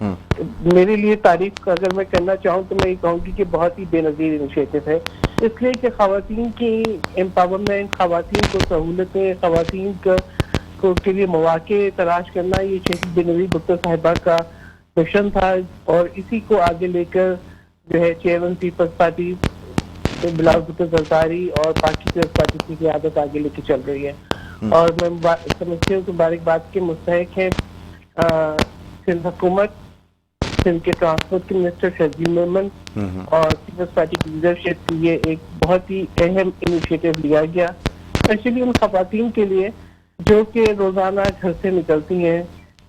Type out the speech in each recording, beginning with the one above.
میرے لیے تعریف اگر میں کرنا چاہوں تو میں یہ کہوں گی کہ بہت ہی بے نظیر انیشیٹو ہے، اس لیے کہ خواتین کی امپاورمنٹ، خواتین کو سہولتیں، خواتین کے لیے مواقع تلاش کرنا، یہ شہید بینظیر بھٹو صاحبہ کا مشن تھا، اور اسی کو آگے لے کر جو ہے چیئرمین پیپلز پارٹی بلاول بھٹو زرداری اور باقی پیپلز پارٹی کی قیادت آگے لے کے چل رہی ہے، اور میں سمجھتی ہوں کہ مبارکباد کے مستحق ہیں سندھ حکومت، سندھ کے ٹرانسپورٹ کے منسٹر شرجیل میمن اور پیپلز پارٹی کی لیڈرشپ کی یہ ایک بہت ہی اہم انیشیٹو لیا گیا، اسپیشلی ان خواتین کے لیے جو کہ روزانہ گھر سے نکلتی ہیں،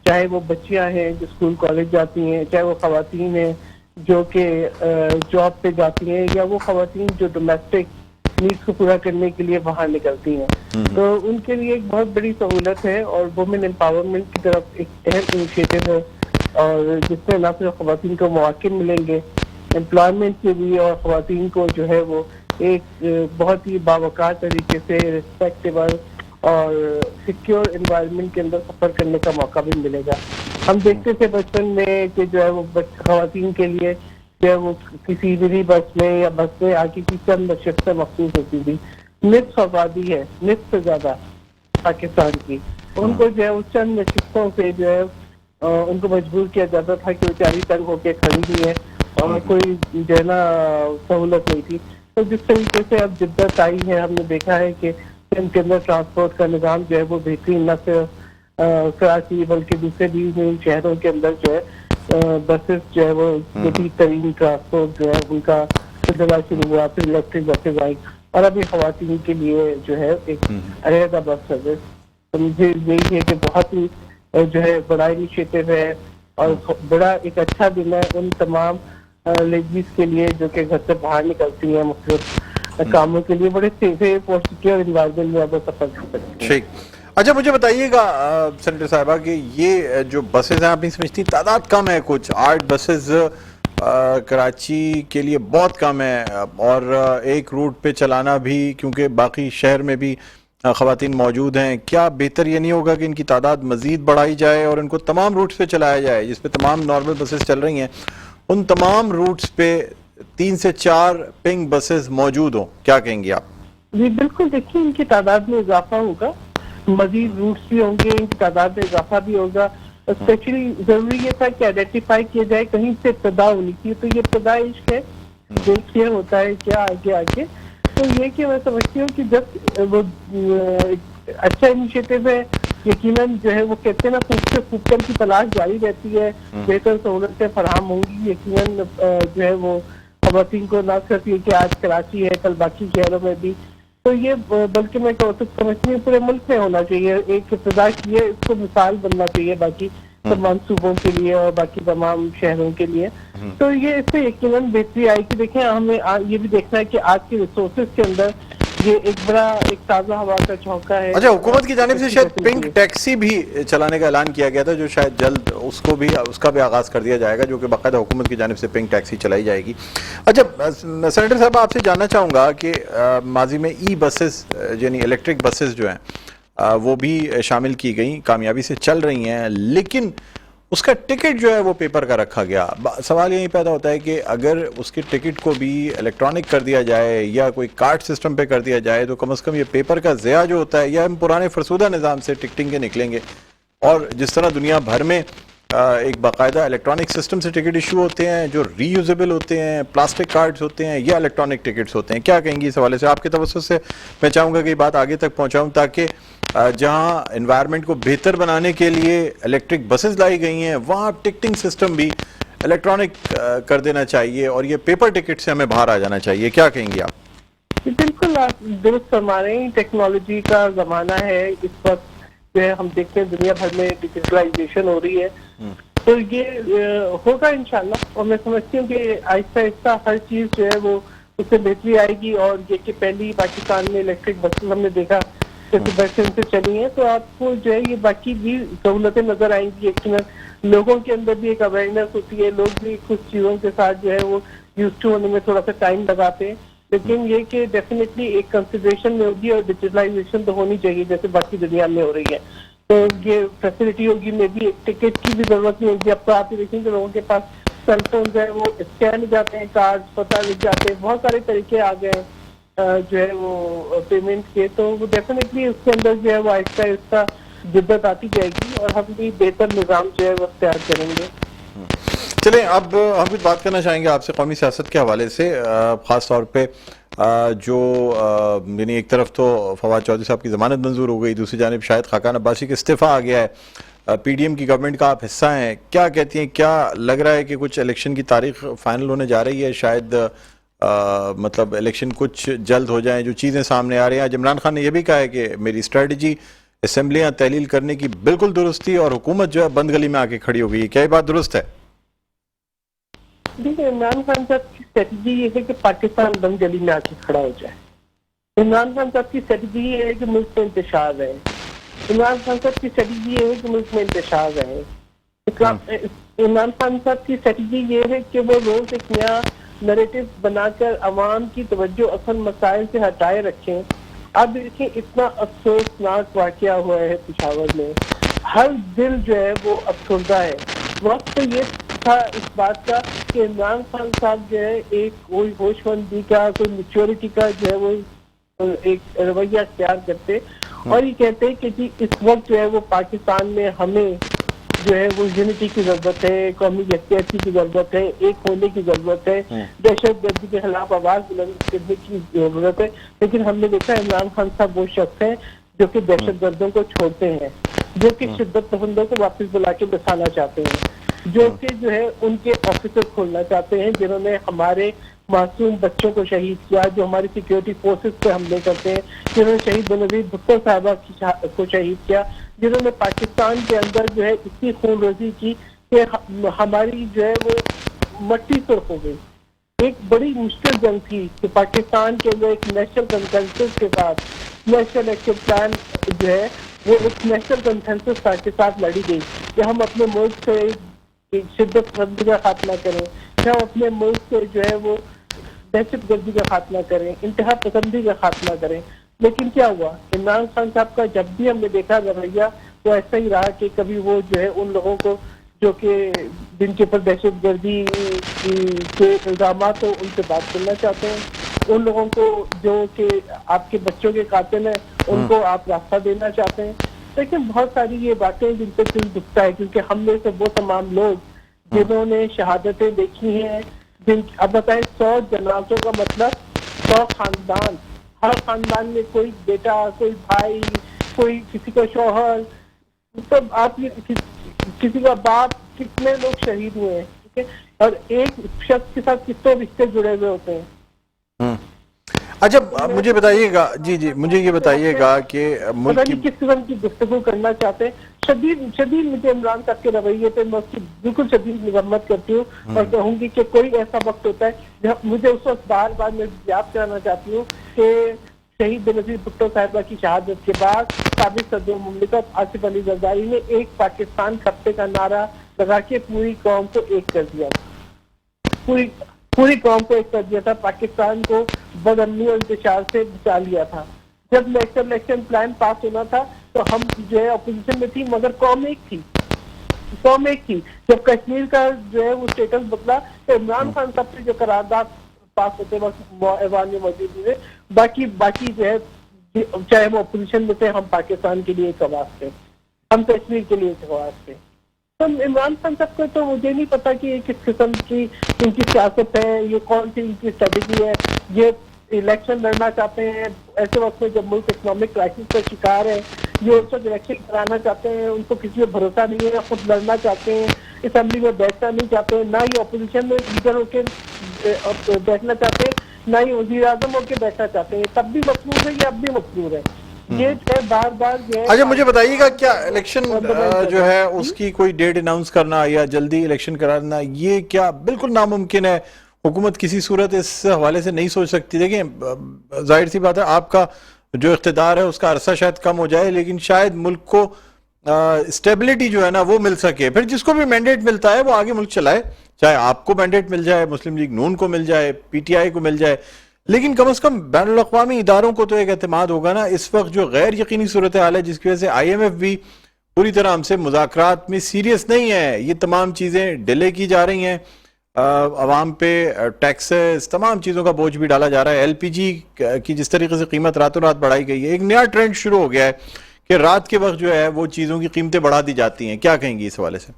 چاہے وہ بچیاں ہیں جو اسکول کالج جاتی ہیں، چاہے وہ خواتین ہیں جو کہ جاب پہ جاتی ہیں، یا وہ خواتین جو ڈومیسٹک نیڈس کو پورا کرنے کے لیے باہر نکلتی ہیں، تو ان کے لیے ایک بہت بڑی سہولت ہے اور وومن امپاورمنٹ کی طرف ایک اہم انیشیٹو ہے، اور جس میں نہ صرف خواتین کو مواقع ملیں گے امپلائمنٹ کے لیے، اور خواتین کو جو ہے وہ ایک بہت ہی باوقار طریقے سے ریسپیکٹیبل اور سیکیور انوائرمنٹ کے اندر سفر کرنے کا موقع بھی ملے گا۔ ہم دیکھتے تھے بچپن میں کہ جو ہے وہ خواتین کے لیے جو ہے وہ کسی بھی بس میں یا بس میں آگے کی چند نشستیں مخصوص ہوتی تھی، نصف آبادی ہے، نصف سے زیادہ پاکستان کی، ان کو جو ہے اس چند نشستوں سے جو ہے ان کو مجبور کیا جاتا تھا کہ بیچاری تنگ ہو کے کھڑی ہوئی ہے اور کوئی جو ہے نا سہولت نہیں تھی۔ تو جس طریقے سے اب جدت آئی ہے، ہم نے دیکھا ہے کہ ان کے اندر ٹرانسپورٹ کا نظام جو ہے وہ بہترین، نہ صرف کراچی بلکہ دوسرے بھی شہروں کے اندر جو ہے بسز جو ہے وہ جدید ترین ٹرانسپورٹ جو ہے ان کا سلسلہ شروع ہوا، پھر الیکٹرک بسز آئی، اور ابھی خواتین کے لیے جو ہے ایک علیحدہ بس سروس۔ مجھے یہی ہے کہ بہت ہی جو ہے بڑا انیشیٹو ہے اور بڑا ایک اچھا دن ہے ان تمام لیڈیز کے لیے جو کہ گھر سے باہر نکلتی ہیں مختلف کاموں کے لیے، بڑے سیف اور سیکیور انوائرمنٹ میں سفر کر سکتی ہیں۔ ٹھیک، اچھا مجھے بتائیے گا سینیٹر صاحبہ کہ یہ جو بسز ہیں آپ نہیں سمجھتی تعداد کم ہے، کچھ 8 بسز کراچی کے لیے بہت کم ہے، اور ایک روٹ پہ چلانا بھی کیونکہ باقی شہر میں بھی خواتین موجود ہیں، کیا بہتر یہ نہیں ہوگا کہ ان کی تعداد مزید بڑھائی جائے اور ان کو تمام روٹس پہ چلایا جائے جس پہ تمام نارمل بسز چل رہی ہیں، ان تمام روٹس پہ 3 سے 4 پنک بسز موجود ہوں؟ کیا کہیں گی آپ؟ جی بالکل، دیکھیے ان کی تعداد میں اضافہ ہوگا، مزید روٹس بھی ہوں گے، ان کی تعداد میں اضافہ بھی ہوگا، اسپیشلی ضروری یہ تھا کہ آئیڈینٹیفائی کیا جائے کہیں سے ابتدا ہونی تھی، تو یہ ابتدا عشق ہے، دیکھیے ہوتا ہے کیا آگے آگے۔ تو یہ کہ میں سمجھتی ہوں کہ جب وہ اچھا انیشیٹو ہے، یقیناً جو ہے وہ کہتے ہیں نا خوب سے خوب کر کی تلاش جاری رہتی ہے، بہتر سہولتیں فراہم ہوں گی، یقیناً جو ہے وہ خواتین کو نہ صرف یہ کہ آج کراچی ہے کل باقی شہروں میں بھی، تو یہ بلکہ میں سمجھتی ہوں پورے ملک میں ہونا چاہیے، ایک ابتدا کی ہے، اس کو مثال بننا چاہیے باقی تمام صوبوں کے لیے اور باقی تمام شہروں کے لیے، تو یہ اس سے یقیناً بہتری آئے گی۔ دیکھیں ہمیں یہ بھی دیکھنا ہے کہ آج کے ریسورسز کے اندر یہ ایک بڑا ایک تازہ ہوا کا جھونکا ہے۔ اچھا، حکومت کی جانب سے شاید پنک ٹیکسی بھی چلانے کا اعلان کیا گیا تھا، جو شاید جلد اس کا بھی آغاز کر دیا جائے گا، جو کہ باقاعدہ حکومت کی جانب سے پنک ٹیکسی چلائی جائے گی۔ اچھا سینیٹر صاحب، آپ سے جاننا چاہوں گا کہ ماضی میں ای بسز یعنی الیکٹرک بسز جو ہیں وہ بھی شامل کی گئیں، کامیابی سے چل رہی ہیں، لیکن اس کا ٹکٹ جو ہے وہ پیپر کا رکھا گیا۔ سوال یہی پیدا ہوتا ہے کہ اگر اس کے ٹکٹ کو بھی الیکٹرانک کر دیا جائے یا کوئی کارڈ سسٹم پہ کر دیا جائے تو کم از کم یہ پیپر کا ضیاع جو ہوتا ہے، یا ہم پرانے فرسودہ نظام سے ٹکٹنگ کے نکلیں گے، اور جس طرح دنیا بھر میں ایک باقاعدہ الیکٹرانک سسٹم سے ٹکٹ ایشو ہوتے ہیں جو ری یوزیبل ہوتے ہیں، پلاسٹک کارڈز ہوتے ہیں یا الیکٹرانک ٹکٹس ہوتے ہیں۔ کیا کہیں گی اس حوالے سے؟ آپ کے توسط سے میں چاہوں گا کہ یہ بات آگے تک پہنچاؤں تاکہ جہاں انوائرمنٹ کو بہتر بنانے کے لیے الیکٹرک بسز لائی گئی ہیں وہاں ٹکٹنگ سسٹم بھی الیکٹرانک کر دینا چاہیے اور یہ پیپر ٹکٹ سے ہمیں باہر آ جانا چاہیے۔ کیا کہیں گی آپ؟ بالکل آپ درست فرما رہے ہیں، ٹیکنالوجی کا زمانہ ہے اس وقت، جو ہے ہم دیکھتے ہیں دنیا بھر میں ڈیجیٹلائزیشن ہو رہی ہے، تو یہ ہوگا انشاءاللہ، اور میں سمجھتی ہوں کہ آہستہ آہستہ ہر چیز جو ہے وہ اس سے بہتری آئے گی، اور یہ کہ پہلی پاکستان میں الیکٹرک بسز ہم نے دیکھا جیسے بسیں سے چلی ہیں، تو آپ کو جو ہے یہ باقی بھی سہولتیں نظر آئیں گی، یقیناً لوگوں کے اندر بھی ایک اویئرنیس ہوتی ہے، لوگ بھی کچھ چیزوں کے ساتھ جو ہے وہ یوز ٹو ہونے میں تھوڑا سا ٹائم لگاتے ہیں، لیکن یہ کہ ڈیفینیٹلی ایک کنسیڈریشن میں ہوگی، اور ڈیجیٹلائزیشن تو ہونی چاہیے جیسے باقی دنیا میں ہو رہی ہے۔ تو یہ فیسلٹی ہوگی، میں بھی ایک ٹکٹ کی بھی ضرورت نہیں ہوگی. اب تو آپ دیکھیں کہ لوگوں کے پاس سیل فونز ہیں، وہ اسکین جاتے ہیں، کارڈ پتہ لکھ جاتے ہیں، بہت سارے طریقے آ گئے ہیں جو ہے وہ پیمنٹ کے. تو وہ ڈیفینیٹلی اس کے اندر جو ہے وہ آہستہ آہستہ جدت آتی جائے گی اور ہم بھی بہتر نظام جو ہے وہ اختیار کریں گے. چلیں اب ہم کچھ بات کرنا چاہیں گے آپ سے قومی سیاست کے حوالے سے، خاص طور پہ جو یعنی ایک طرف تو فواد چودھری صاحب کی ضمانت منظور ہو گئی، دوسری جانب شاہد خاقان عباسی کا استعفیٰ آ گیا ہے. پی ڈی ایم کی گورنمنٹ کا آپ حصہ ہیں، کیا کہتی ہیں، کیا لگ رہا ہے کہ کچھ الیکشن کی تاریخ فائنل ہونے جا رہی ہے؟ شاید مطلب الیکشن کچھ جلد ہو جائیں، جو چیزیں سامنے آ رہی ہیں. عمران خان نے یہ بھی کہا ہے کہ میری اسٹریٹجی اسمبلیاں تحلیل کرنے کی بالکل درست تھی اور حکومت جو ہے بند گلی میں آ کے کھڑی ہو گئی. کیا یہ بات درست ہے؟ دیکھیں، عمران خان صاحب کی اسٹریٹجی یہ ہے کہ پاکستان بند گلی میں آ کے کھڑا ہو جائے. عمران خان صاحب کی اسٹریٹجی یہ ہے کہ ملک میں انتشار رہے. عمران خان صاحب کی اسٹریٹجی یہ ہے کہ ملک میں انتشار رہے. عمران خان صاحب کی اسٹریٹجی یہ ہے کہ وہ روز ایک نیا نیریٹو بنا کر عوام کی توجہ اصل مسائل سے ہٹائے رکھیں. اب دیکھیں، اتنا افسوسناک واقعہ ہوا ہے پشاور میں، ہر دل جو ہے وہ افسردہ ہے. وقت تو یہ تھا اس بات کا کہ عمران خان صاحب جو ہے ایک کوئی ہوش مندی کا، کوئی میچورٹی کا جو ہے وہ ایک رویہ اختیار کرتے اور یہ کہتے کہ جی اس وقت جو ہے وہ پاکستان میں ہمیں جو ہے وہ یونٹی کی ضرورت ہے، قومی یکجہتی کی ضرورت ہے، ایک ہونے کی ضرورت ہے، دہشت گردی کے خلاف آواز بلند کرنے کی ضرورت ہے. لیکن ہم نے دیکھا عمران خان صاحب وہ شخص ہیں جو کہ دہشت گردوں کو چھوڑتے ہیں، جو کہ شدت پسندوں کو واپس بلا کے بسانا چاہتے ہیں، جو کہ جو ہے ان کے آفیسر کھولنا چاہتے ہیں جنہوں نے ہمارے معصوم بچوں کو شہید کیا، جو ہماری سیکیورٹی فورسز پہ حملے کرتے ہیں، جنہوں نے شہید بینظیر بھٹو صاحبہ کو شہید کیا، جنہوں نے پاکستان کے اندر جو ہے اتنی خون ریزی کی کہ ہماری جو ہے وہ مٹی سرخ ہو گئی. ایک بڑی مشکل جنگ تھی کہ پاکستان کے اندر ایک نیشنل کنسنسس کے ساتھ نیشنل ایکشن پلان جو ہے وہ ایک نیشنل کنسنسس کے ساتھ لڑی گئی کہ ہم اپنے ملک سے شدت پسندی کا خاتمہ کریں، کہ ہم اپنے ملک سے جو ہے وہ دہشت گردی کا خاتمہ کریں، انتہا پسندی کا خاتمہ کریں. لیکن کیا ہوا؟ عمران خان صاحب کا جب بھی ہم نے دیکھا رویہ وہ ایسا ہی رہا کہ کبھی وہ جو ہے ان لوگوں کو جو کہ جن کے اوپر دہشت گردی کے الزامات ہو ان سے بات کرنا چاہتے ہیں، ان لوگوں کو جو کہ آپ کے بچوں کے قاتل ہیں ان کو آپ راستہ دینا چاہتے ہیں. لیکن بہت ساری یہ باتیں جن پہ دل دکھتا ہے، کیونکہ ہم میں سے وہ تمام لوگ جنہوں نے شہادتیں دیکھی ہیں، اب بتائیں 100 جنازوں کا مطلب 100 خاندان، ہر خاندان میں کوئی بیٹا، کوئی بھائی، کوئی کسی کا شوہر، مطلب آپ یہ کسی کا باپ، کتنے لوگ شہید ہوئے ہیں، ٹھیک ہے، اور ایک شخص کے ساتھ کتنے رشتے جڑے ہوئے ہوتے ہیں. اچھا مجھے بتائیے گا، جی مجھے یہ بتائیے گا کہ ملک کی کس قسم کی گفتگو کرنا چاہتے ہیں. شدید مجھے عمران صاحب کے رویے پہ میں اس کی بالکل شدید مذمت کرتی ہوں اور کہوں گی کہ کوئی ایسا وقت ہوتا ہے جب مجھے اس وقت بار بار میں یاد کرانا چاہتی ہوں کہ شہید بینظیر بھٹو صاحبہ کی شہادت کے بعد سابق صدر مملکت آصف علی زرداری نے ایک پاکستان خطے کا نعرہ لگا کے پوری قوم کو ایک کر دیا، پوری قوم کو ایک کر دیا تھا، پاکستان کو بدامنی اور انتشار سے بچا لیا تھا. جب نیشنل ایکشن پلان پاس ہونا تھا تو ہم جو ہے اپوزیشن میں تھی مگر قوم ایک تھی. جب کشمیر کا جو ہے وہ اسٹیٹس بدلا تو عمران خان صاحب سے جو قرارداد پاس ہوتے وقت ایوان میں موجود ہوئے، باقی جو ہے چاہے وہ اپوزیشن میں تھے، ہم پاکستان کے لیے ایک آواز تھے، ہم کشمیر کے لیے ایک آواز تھے. تو عمران خان صاحب کو تو مجھے نہیں پتا کہ یہ کس قسم کی ان کی سیاست ہے، یہ کون سی ان کی اسٹریٹجی ہے. یہ الیکشن لڑنا چاہتے ہیں ایسے وقت میں جب ملک اکنامک کرائسس کا شکار ہے، یہ اس وقت الیکشن کرانا چاہتے ہیں، ان کو کسی پہ بھروسہ نہیں ہے، خود لڑنا چاہتے ہیں، اسمبلی میں بیٹھنا نہیں چاہتے ہیں، نہ ہی اپوزیشن میں لیڈر ہو کے بیٹھنا چاہتے ہیں، نہ ہی وزیر اعظم ہو کے بیٹھنا چاہتے ہیں. تب بھی مفروض ہے، یہ اب بھی مفروض ہے. یہ جو ہے بار بار جو ہے. اچھا مجھے بتائیے گا کیا الیکشن جو ہے اس کی کوئی ڈیٹ اناؤنس کرنا یا جلدی الیکشن کرانا یہ کیا بالکل ناممکن ہے؟ حکومت کسی صورت اس حوالے سے نہیں سوچ سکتی؟ دیکھیں ظاہر سی بات ہے آپ کا جو اقتدار ہے اس کا عرصہ شاید کم ہو جائے، لیکن شاید ملک کو اسٹیبلٹی جو ہے نا وہ مل سکے. پھر جس کو بھی مینڈیٹ ملتا ہے وہ آگے ملک چلائے، چاہے آپ کو مینڈیٹ مل جائے، مسلم لیگ نون کو مل جائے، پی ٹی آئی کو مل جائے، لیکن کم از کم بین الاقوامی اداروں کو تو ایک اعتماد ہوگا نا. اس وقت جو غیر یقینی صورتحال ہے جس کی وجہ سے آئی ایم ایف بھی پوری طرح ہم سے مذاکرات میں سیریس نہیں ہے. یہ تمام چیزیں ڈیلے کی جا رہی ہیں, عوام پہ ٹیکسز, تمام چیزوں کا بوجھ بھی ڈالا جا رہا ہے. ایل پی جی کی جس طریقے سے قیمت راتوں رات بڑھائی گئی ہے, ایک نیا ٹرینڈ شروع ہو گیا ہے کہ رات کے وقت جو ہے وہ چیزوں کی قیمتیں بڑھا دی جاتی ہیں. کیا کہیں گی اس حوالے سے؟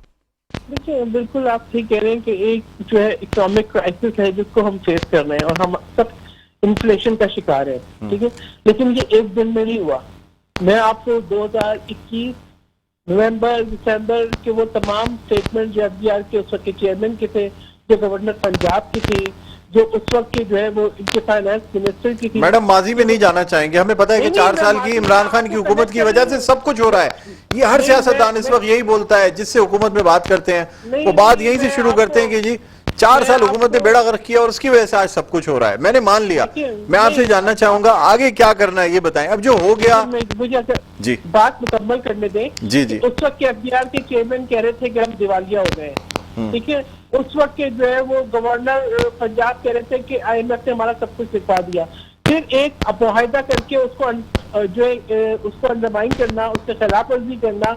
دیکھیے بالکل آپ ٹھیک کہہ رہے ہیں کہ ایک جو ہے اکنامک کرائسس ہے جس کو ہم فیس کر رہے ہیں, اور ہم سب انفلیشن کا شکار ہے, ٹھیک ہے. لیکن یہ ایک دن میں نہیں ہوا. میں آپ کو 2021 نومبر دسمبر کے وہ تمام اسٹیٹمنٹ جو ایف بی آر کے اس وقت کے چیئرمین کے تھے, جو گورنر پنجاب کے تھے, جو اس وقت کے جو ہے وہ ان کے فائنانس منسٹر کی تھی. میڈم ماضی میں نہیں جانا چاہیں گے, ہمیں پتہ ہے کہ 4 سال کی عمران خان کی حکومت کی وجہ سے سب کچھ ہو رہا ہے. یہ ہر سیاستدان اس وقت یہی بولتا ہے, جس سے حکومت میں بات کرتے ہیں وہ بات یہیں سے شروع کرتے ہیں کہ جی 4 سال حکومت نے بیڑا غرق کیا اور اس کی وجہ سے آج سب کچھ ہو رہا ہے. میں نے مان لیا, میں آپ سے جاننا چاہوں گا آگے کیا کرنا ہے یہ بتائیں. اب جو ہو گیا, مجھے جی بات مکمل کرنے دیں. جی جی اس وقت کے ایف بی آر کے چیئرمین کہہ رہے تھے کہ ہم دیوالیہ ہو گئے, ٹھیک ہے. اس وقت کے جو ہے وہ گورنر پنجاب کہہ رہے تھے کہ آئی ایم ایف نے ہمارا سب کچھ لکھوا دیا. پھر ایک معاہدہ کر کے اس کو جو اس کو انڈرمائن کرنا, اس کے خلاف ورزی کرنا,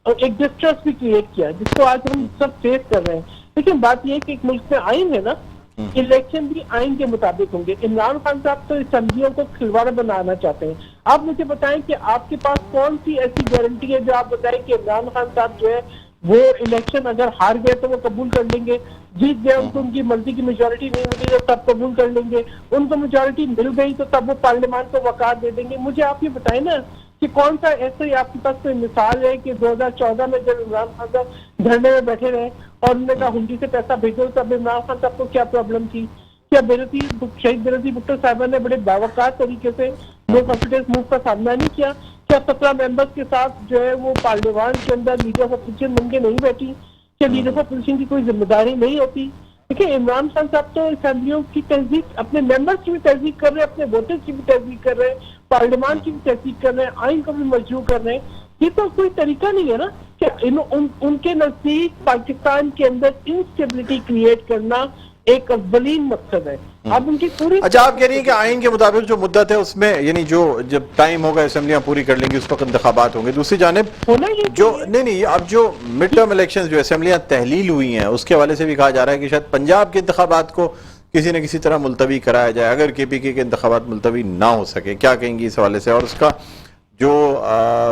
اور ایک ڈسٹرسٹ بھی کریٹ کیا جس کو آج ہم سب فیس کر رہے ہیں. لیکن بات یہ ہے کہ ایک ملک میں آئین ہے نا, الیکشن بھی آئین کے مطابق ہوں گے. عمران خان صاحب تو اسمبلیوں کو کھلواڑا بنانا چاہتے ہیں. آپ مجھے بتائیں کہ آپ کے پاس کون سی ایسی گارنٹی ہے جو آپ بتائیں کہ عمران خان صاحب جو ہے وہ الیکشن اگر ہار گئے تو وہ قبول کر لیں گے, جیت گئے ان کو ان کی مرضی کی میجورٹی نہیں ملی تو تب قبول کر لیں گے, ان کو میجورٹی مل گئی تو تب وہ پارلیمان کو وقار دے دیں گے. مجھے آپ یہ بتائیں نا کہ کون سا ایسے آپ کے پاس کوئی مثال ہے کہ 2014 میں جب عمران خان صاحب دھرنے میں بیٹھے رہے اور انہوں نے کہا ہنڈی سے پیسہ بھیجو, تب عمران خان صاحب کو کیا پرابلم تھی؟ کیا شہید بینظیر بھٹو صاحبہ نے بڑے باوقار طریقے سے نو کانفیڈنس موو کا سامنا نہیں کیا؟ کیا 17 ممبرس کے ساتھ جو ہے وہ پارلیمان کے اندر لیڈر آف اپوزیشن بن کے نہیں بیٹھی؟ کیا لیڈر آف اپوزیشن کی کوئی ذمہ داری نہیں ہوتی؟ دیکھیں عمران خان صاحب تو اسمبلیوں کی تصدیق اپنے ممبرس کی بھی تصدیق کر رہے ہیں, اپنے ووٹرس کی بھی تصدیق کر رہے ہیں, پارلیمان کی بھی تصدیق کر رہے ہیں, آئین کو بھی مجروح کر رہے ہیں. یہ تو کوئی طریقہ نہیں ہے نا کہ ان کے نزدیک پاکستان کے اندر انسٹیبلٹی کریٹ کرنا ایک اولین مقصد ہے. اب ان کی پوری اچھا آپ کہہ رہی ہیں کہ آئین کے مطابق جو مدت ہے اس میں یعنی جو جب ٹائم ہوگا اسمبلیاں پوری کر لیں گی اس وقت انتخابات ہوں گے. دوسری جانب ہونا ہی جو نہیں اب جو مڈ ٹرم الیکشن جو اسمبلیاں تحلیل ہوئی ہیں اس کے حوالے سے بھی کہا جا رہا ہے کہ شاید پنجاب کے انتخابات کو کسی نہ کسی طرح ملتوی کرایا جائے اگر کے پی کے انتخابات ملتوی نہ ہو سکے. کیا کہیں گی اس حوالے سے؟ اور اس کا جو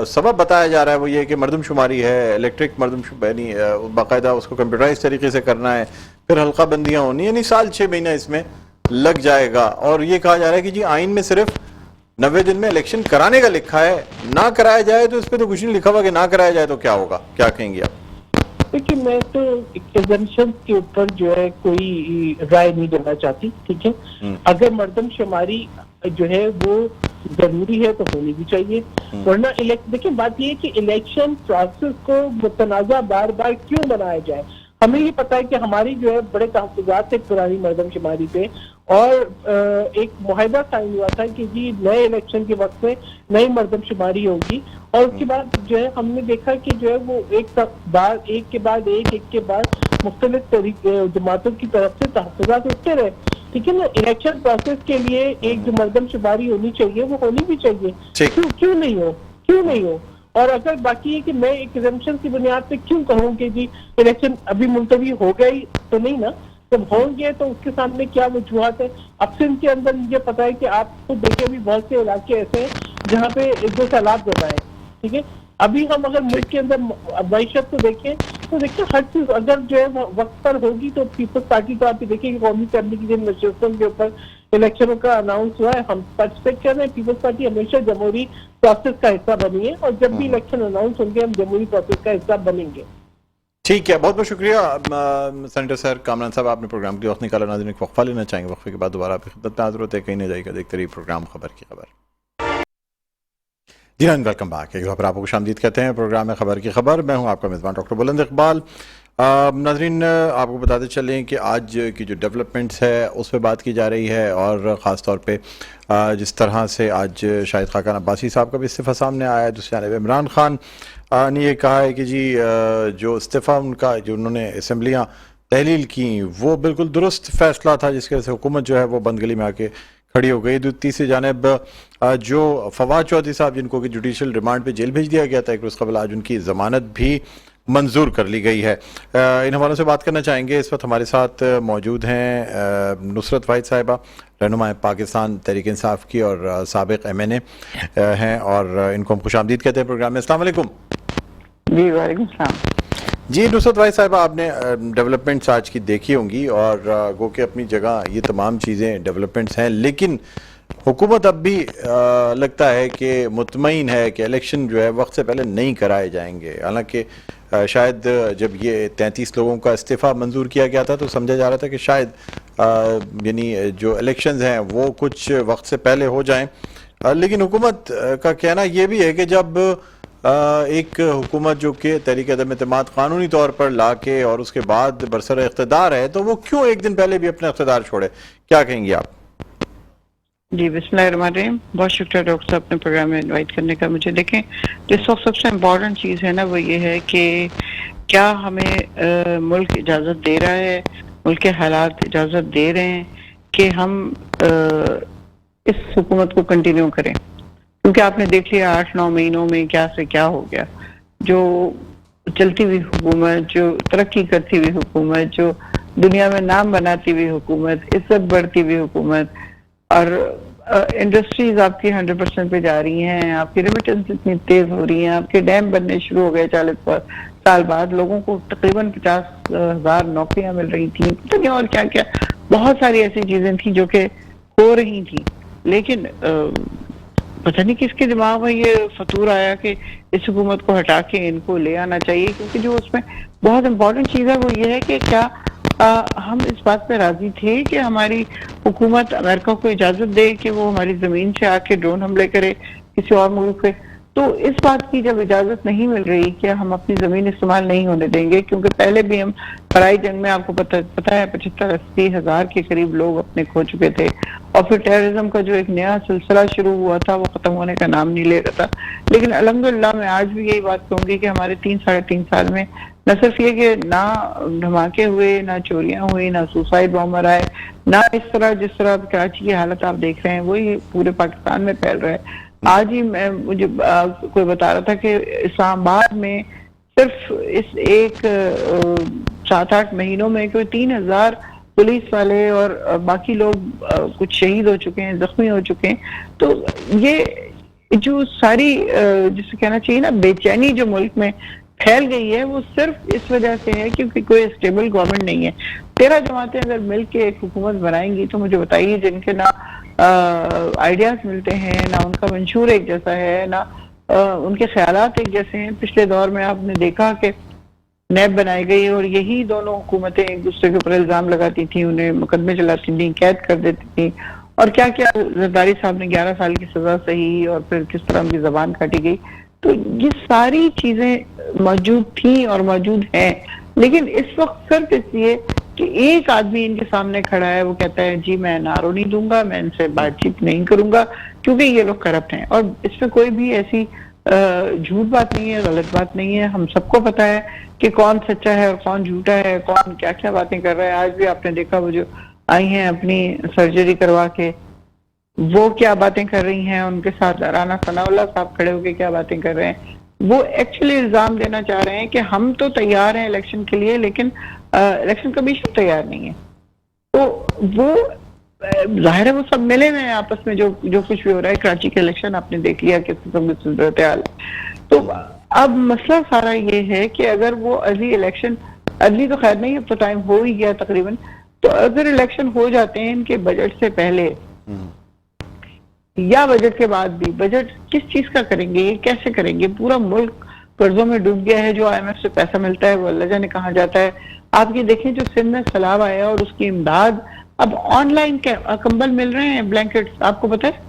سبب بتایا جا رہا ہے وہ یہ کہ مردم شماری ہے, الیکٹرک مردم شماری, باقاعدہ اس کو کمپیوٹرائز طریقے سے کرنا ہے, پھر حلقہ بندیاں ہونی, یعنی سال 6 مہینہ اس میں لگ جائے گا. اور یہ کہا جا رہا ہے کہ جی آئین میں صرف 90 دن میں الیکشن کرانے کا لکھا ہے, نہ کرایا جائے تو اس پہ تو کچھ نہیں لکھا ہوا کہ نہ کرایا جائے تو کیا ہوگا. کیا کہیں گے آپ؟ دیکھیے میں تو ایگزمپشن کے اوپر جو ہے کوئی رائے نہیں دینا چاہتی, ٹھیک ہے. اگر مردم شماری جو ہے وہ ضروری ہے تو ہونی بھی چاہیے, ورنہ دیکھیں بات یہ ہے کہ الیکشن پروسیس کو متنازع بار بار کیوں بنایا جائے. ہمیں یہ پتا ہے کہ ہماری جو ہے بڑے تحفظات تھے پرانی مردم شماری پہ, اور ایک معاہدہ سائن ہوا تھا کہ جی نئے الیکشن کے وقت میں نئی مردم شماری ہوگی, اور اس کے بعد جو ہے ہم نے دیکھا کہ جو ہے وہ ایک کے بعد مختلف جماعتوں کی طرف سے تحفظات اٹھتے رہے, ٹھیک ہے نا. الیکشن پروسیس کے لیے ایک جو مردم شماری ہونی چاہیے وہ ہونی بھی چاہیے, کیوں نہیں ہو. اور اگر باقی ہے کہ میں ایک ایگزمپشن کی بنیاد پہ کیوں کہوں کہ جی الیکشن ابھی ملتوی ہو گئی تو نہیں نا, جب ہوں گے تو اس کے سامنے کیا وجوہات ہے. اب سندھ کے اندر مجھے پتا ہے کہ آپ کو دیکھیں بھی بہت سے علاقے ایسے ہیں جہاں پہ دو سیلاب زدہ ہے, ٹھیک ہے. ابھی ہم اگر ملک کے اندر معیشت کو دیکھیں تو دیکھیں ہر چیز اگر جو ہے وقت پر ہوگی تو پیپلز پارٹی کو آپ دیکھیں کہ قومی اسمبلی کی جن نشستوں کے اوپر الیکشنوں کا اناؤنس ہوا ہے, ہم پارٹیسپیٹ کر رہے ہیں. پیپلز پارٹی ہمیشہ جمہوری پروسیس کا حصہ بنی ہے, اور جب بھی الیکشن اناؤنس ہوں گے ہم جمہوری پروسیس کا حصہ بنیں گے. ٹھیک ہے, بہت بہت شکریہ سینیٹر صاحب کامران صاحب, آپ نے پروگرام کے وقت نکالا. ناظرین ایک وقفہ لینا چاہیں گے, وقفے کے بعد دوبارہ آپ کی خدمت میں حاضر ہوتے ہیں. کہیں نہ جائے گا, دیکھتے رہیے پروگرام خبر کی خبر. جی ہاں, ویلکم بیک. ایک بار آپ کو خوش آمدید کہتے ہیں پروگرام میں خبر کی خبر. میں ہوں آپ کا میزبان ڈاکٹر بلند اقبال. ناظرین آپ کو بتاتے چلیں کہ آج کی جو ڈیولپمنٹس ہے اس پہ بات کی جا رہی ہے, اور خاص طور پہ جس طرح سے آج شاہد خاقان عباسی صاحب کا بھی استعفیٰ سامنے آیا ہے. دوسری جانب عمران خان نے یہ کہا ہے کہ جی جو استعفیٰ ان کا جو انہوں نے اسمبلیاں تحلیل کی وہ بالکل درست فیصلہ تھا, جس کی وجہ سے حکومت جو ہے وہ بند گلی میں آ کے کھڑی ہو گئی. تیسری جانب جو فواد چودھری صاحب جن کو کہ جوڈیشل ریمانڈ پہ جیل بھیج دیا گیا تھا ایک روز قبل, آج ان کی ضمانت بھی منظور کر لی گئی ہے. ان حوالوں سے بات کرنا چاہیں گے. اس وقت ہمارے ساتھ موجود ہیں نصرت واحد صاحبہ, رہنما پاکستان تحریک انصاف کی اور سابق MNA ہیں, اور ان کو ہم خوش آمدید کہتے ہیں پروگرام میں. السلام علیکم. جی وعلیکم السلام. جی نصرت واحد صاحبہ, آپ نے ڈیولپمنٹس آج کی دیکھی ہوں گی, اور گو کہ اپنی جگہ یہ تمام چیزیں ڈیولپمنٹس ہیں, لیکن حکومت اب بھی لگتا ہے کہ مطمئن ہے کہ الیکشن جو ہے وقت سے پہلے نہیں کرائے جائیں گے. حالانکہ شاید جب یہ 33 لوگوں کا استعفیٰ منظور کیا گیا تھا تو سمجھا جا رہا تھا کہ شاید یعنی جو الیکشنز ہیں وہ کچھ وقت سے پہلے ہو جائیں, لیکن حکومت کا کہنا یہ بھی ہے کہ جب ایک حکومت جو کہ تحریک عدم اعتماد قانونی طور پر لا کے اور اس کے بعد برسر اقتدار ہے تو وہ کیوں ایک دن پہلے بھی اپنا اقتدار چھوڑے, کیا کہیں گے آپ؟ جی بسم اللہ الرحمن الرحیم. بہت شکریہ ڈاکٹر صاحب اپنے پروگرام میں انوائٹ کرنے کا. مجھے دیکھیں جس وقت سب سے امپورٹنٹ چیز ہے نا وہ یہ ہے کہ کیا ہمیں ملک اجازت دے رہا ہے, ملک کے حالات اجازت دے رہے ہیں کہ ہم اس حکومت کو کنٹینیو کریں, کیونکہ آپ نے دیکھ لیا 8-9 مہینوں میں کیا سے کیا ہو گیا. جو چلتی ہوئی حکومت, جو ترقی کرتی ہوئی حکومت, جو دنیا میں نام بناتی ہوئی حکومت, عزت بڑھتی ہوئی حکومت, اور انڈسٹریز آپ کی 100% پہ جا رہی ہیں, آپ کی ریمیٹنس اتنی تیز ہو رہی ہیں, آپ کے ڈیم بننے شروع ہو گئے 40 سال بعد, لوگوں کو تقریباً 50,000 نوکریاں مل رہی تھیں, پتہ نہیں اور کیا کیا بہت ساری ایسی چیزیں تھیں جو کہ ہو رہی تھیں. لیکن پتہ نہیں کس کے دماغ میں یہ فطور آیا کہ اس حکومت کو ہٹا کے ان کو لے آنا چاہیے, کیونکہ جو اس میں بہت امپورٹنٹ چیز ہے وہ یہ ہے کہ کیا ہم اس بات پہ راضی تھے کہ ہماری حکومت امریکہ کو اجازت دے کہ وہ ہماری زمین سے آ کے ڈرون حملے کرے کسی اور ملک پہ. تو اس بات کی جب اجازت نہیں مل رہی کہ ہم اپنی زمین استعمال نہیں ہونے دیں گے, کیونکہ پہلے بھی ہم فرائی جنگ میں آپ کو پتہ ہے 75-80 ہزار کے قریب لوگ اپنے کھو چکے تھے, اور پھر ٹیررزم کا جو ایک نیا سلسلہ شروع ہوا تھا وہ ختم ہونے کا نام نہیں لے رہا تھا. لیکن الحمدللہ میں آج بھی یہی بات کہوں گی کہ ہمارے 3-3.5 سال میں نہ صرف یہ کہ نہ دھماکے ہوئے, نہ چوریاں ہوئی, نہ سوسائڈ بامبر آئے, نہ اس طرح جس طرح کراچی کی حالت آپ دیکھ رہے ہیں وہی پورے پاکستان میں پھیل رہا ہے. آج ہی مجھے کوئی بتا رہا تھا کہ اسلام آباد میں صرف اس ایک 7-8 مہینوں میں کوئی 3,000 پولیس والے اور باقی لوگ کچھ شہید ہو چکے ہیں, زخمی ہو چکے ہیں. تو یہ جو ساری جسے کہنا چاہیے نا بے چینی جو ملک میں پھیل گئی ہے وہ صرف اس وجہ سے ہے کیونکہ کوئی اسٹیبل گورنمنٹ نہیں ہے. 13 جماعتیں اگر مل کے ایک حکومت بنائیں گی تو مجھے بتائیے جن کے نہ آئیڈیاز ملتے ہیں, نہ ان کا منشور ایک جیسا ہے, نہ ان کے خیالات ایک جیسے ہیں. پچھلے دور میں آپ نے دیکھا کہ نیب بنائی گئی اور یہی دونوں حکومتیں ایک دوسرے کے اوپر الزام لگاتی تھیں, انہیں مقدمے چلاتی تھیں, قید کر دیتی تھیں, اور کیا کیا زرداری صاحب نے 11 سال کی سزا سہی اور پھر کس طرح ان کی زبان کاٹی گئی. تو یہ ساری چیزیں موجود تھیں اور موجود ہیں, لیکن اس وقت صرف اس لیے کہ ایک آدمی ان کے سامنے کھڑا ہے, وہ کہتا ہے جی میں نعرو نہیں دوں گا, میں ان سے بات چیت نہیں کروں گا کیونکہ یہ لوگ کرپٹ ہیں. اور اس میں کوئی بھی ایسی جھوٹ بات نہیں ہے, غلط بات نہیں ہے. ہم سب کو پتا ہے کہ کون سچا ہے اور کون جھوٹا ہے, کون کیا کیا باتیں کر رہا ہے. آج بھی آپ نے دیکھا وہ جو آئی ہیں اپنی سرجری کروا کے وہ کیا باتیں کر رہی ہیں, ان کے ساتھ رانا ثناء اللہ صاحب کھڑے ہو کے کیا باتیں کر رہے ہیں. وہ ایکچولی الزام دینا چاہ رہے ہیں کہ ہم تو تیار ہیں الیکشن کے لیے لیکن الیکشن کمیشن تیار نہیں ہے. تو وہ ظاہر ہے وہ سب ملے ہوئے ہیں آپس میں, جو کچھ بھی ہو رہا ہے. کراچی کے الیکشن آپ نے دیکھ لیا کس قسم کی صورتحال ہے. تو اب مسئلہ سارا یہ ہے کہ اگر وہ ارلی الیکشن, ارلی تو خیر نہیں, اب تو ٹائم ہو ہی گیا تقریباً, تو اگر الیکشن ہو جاتے ہیں ان کے بجٹ سے پہلے یا بجٹ کے بعد بھی, بجٹ کس چیز کا کریں گے, یہ کیسے کریں گے؟ پورا ملک قرضوں میں ڈوب گیا ہے. جو IMF سے پیسہ ملتا ہے وہ اللہ جانے کہاں جاتا ہے. آپ یہ دیکھیں جو سندھ میں سیلاب آیا اور اس کی امداد, اب آن لائن کمبل مل رہے ہیں, بلینکٹس آپ کو پتہ ہے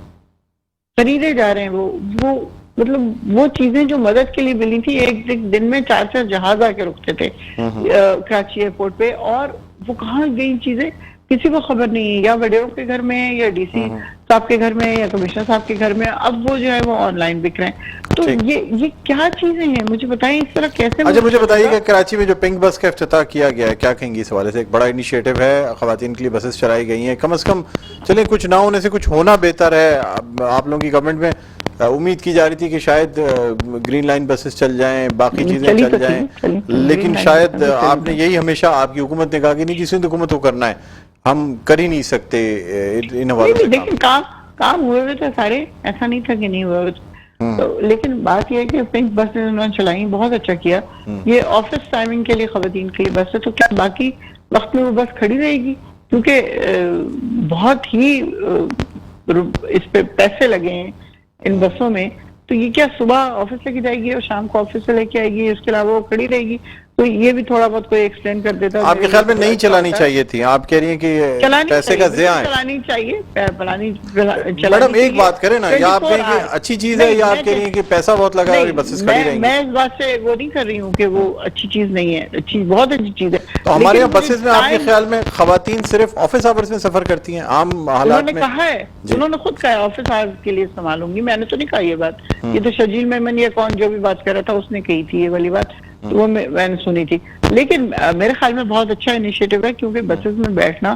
خریدے جا رہے ہیں. وہ مطلب وہ چیزیں جو مدد کے لیے ملی تھی, ایک دن میں 4 جہاز آ کے رکتے تھے کراچی ایئرپورٹ پہ, اور وہ کہاں گئی چیزیں کسی کو خبر نہیں ہے, یا وڈیروں کے گھر میں, یا DC صاحب کے گھر میں یا کمشنر صاحب کے گھر میں، اب وہ جو ہے وہ آن لائن بک رہے ہیں. تو یہ کیا چیزیں ہیں مجھے بتائیں، اس طرح کیسے؟ اچھا مجھے بتائیے کہ کراچی میں جو پنک بس کا افتتاح کیا گیا ہے، کیا کہیں گے اس حوالے سے؟ ایک بڑا انیشیٹو ہے، خواتین کے لیے بسز چلائی گئی ہیں، کم از کم چلیں کچھ نہ ہونے سے کچھ ہونا بہتر ہے. آپ لوگوں کی گورنمنٹ میں امید کی جا رہی تھی کہ شاید گرین لائن بسز چل جائیں، باقی چیزیں چل جائیں، لیکن شاید آپ نے یہی ہمیشہ آپ کی حکومت نے کہا کہ نہیں جی سندھ حکومت کو کرنا ہے، ہم کر ہی نہیں سکتے ان حوالوں سے. لیکن کام ہوئے ہوئے تھے سارے، ایسا نہیں تھا کہ نہیں ہوئے ہوئے تو. لیکن بات یہ ہے کہ پنک بس انہوں نے چلائی، بہت اچھا کیا. یہ آفس ٹائمنگ کے لیے خواتین کے لیے بس ہے، تو کیا باقی وقت میں وہ بس کھڑی رہے گی؟ کیونکہ بہت ہی اس پہ پیسے لگے ہیں ان بسوں میں. تو یہ کیا صبح آفس لے کے جائے گی اور شام کو آفس سے لے کے آئے گی، اس کے علاوہ وہ کھڑی رہے گی؟ تو یہ بھی تھوڑا بہت کوئی ایکسپلین کر دیتا. آپ کے خیال میں نہیں چلانی چاہیے تھی؟ آپ کہہ رہی ہیں کہ پیسے کا ضیاع ہے. چلانی چاہیے. میڈم ایک بات کریں نا، یا آپ کہیں کہ اچھی چیز ہے، یا آپ کہہ رہی ہیں کہ پیسہ بہت لگا اور بسز کھڑی رہیں گی؟ میں اس بات سے وہ نہیں کر رہی ہوں کہ وہ اچھی چیز نہیں ہے، اچھی بہت اچھی چیز ہے. تو ہمارے یہاں بسز میں آپ کے خیال میں خواتین صرف آفس آورز میں سفر کرتی ہیں عام حالات میں؟ انہوں نے کہا ہے، انہوں نے خود کہا ہے آفس آورز کے لیے استعمال میں نے تو نہیں کہا یہ بات. یہ تو شجیل میمن یا کون جو بھی بات کر رہا تھا اس نے کہی تھی یہ والی بات، وہ میں نے سنی تھی. لیکن میرے خیال میں بہت اچھا انیشیٹو ہے، کیونکہ بسز میں بیٹھنا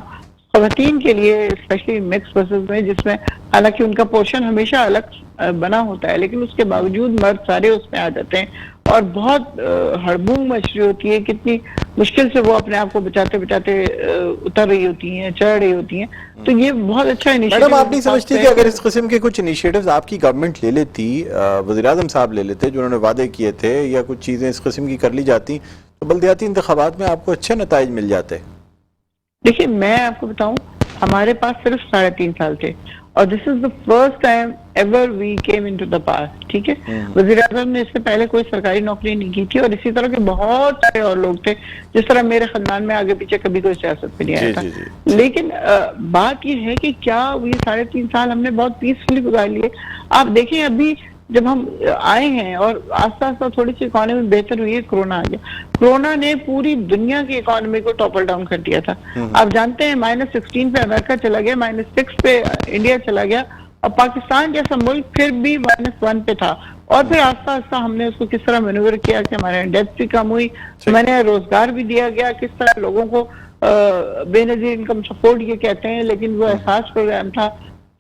خواتین کے لیے اسپیشلی مکس بسز میں، جس میں حالانکہ ان کا پورشن ہمیشہ الگ بنا ہوتا ہے، لیکن اس کے باوجود مرد سارے اس میں آ جاتے ہیں اور بہت ہڑبونگ مچ رہی ہوتی ہے. کتنی مشکل سے وہ اپنے آپ کو بچاتے اتر رہی ہوتی ہیں، چڑھ رہی ہوتی ہیں. تو یہ بہت اچھا انیشیٹو. میڈم آپ نہیں سمجھتی کہ اگر اس قسم کے کچھ انیشیٹوز آپ کی گورنمنٹ لے لیتی، وزیر اعظم صاحب لے لیتے جو انہوں نے وعدے کیے تھے، یا کچھ چیزیں اس قسم کی کر لی جاتی، تو بلدیاتی انتخابات میں آپ کو اچھے نتائج مل جاتے؟ دیکھیے میں آپ کو بتاؤں، ہمارے پاس صرف 3.5 سال تھے اور this is the first time ever we came into the pass. ٹھیک ہے، وزیر اعظم نے اس سے پہلے کوئی سرکاری نوکری نہیں کی تھی، اور اسی طرح کے بہت سارے اور لوگ تھے جس طرح میرے خاندان میں آگے پیچھے کبھی کوئی سیاست پہ نہیں آیا تھا. لیکن بات یہ ہے کہ کیا یہ 3.5 سال ہم نے بہت پیسفلی گزار لیے. آپ دیکھیں ابھی جب ہم آئے ہیں اور آہستہ آہستہ تھوڑی سی اکانومی بہتر ہوئی ہے، کرونا آ گیا. کرونا نے پوری دنیا کی اکانومی کو ٹاپل ڈاؤن کر دیا تھا. آپ جانتے ہیں -16 پہ امریکہ چلا گیا، -6 پہ انڈیا چلا گیا، اور پاکستان جیسا ملک پھر بھی -1 پہ تھا. اور پھر آہستہ آہستہ ہم نے اس کو کس طرح مینوور کیا کہ ہمارے ڈیتھ بھی کم ہوئی، میں نے روزگار بھی دیا گیا، کس طرح لوگوں کو بے نظیر انکم سپورٹ یہ کہتے ہیں، لیکن وہ احساس پروگرام تھا.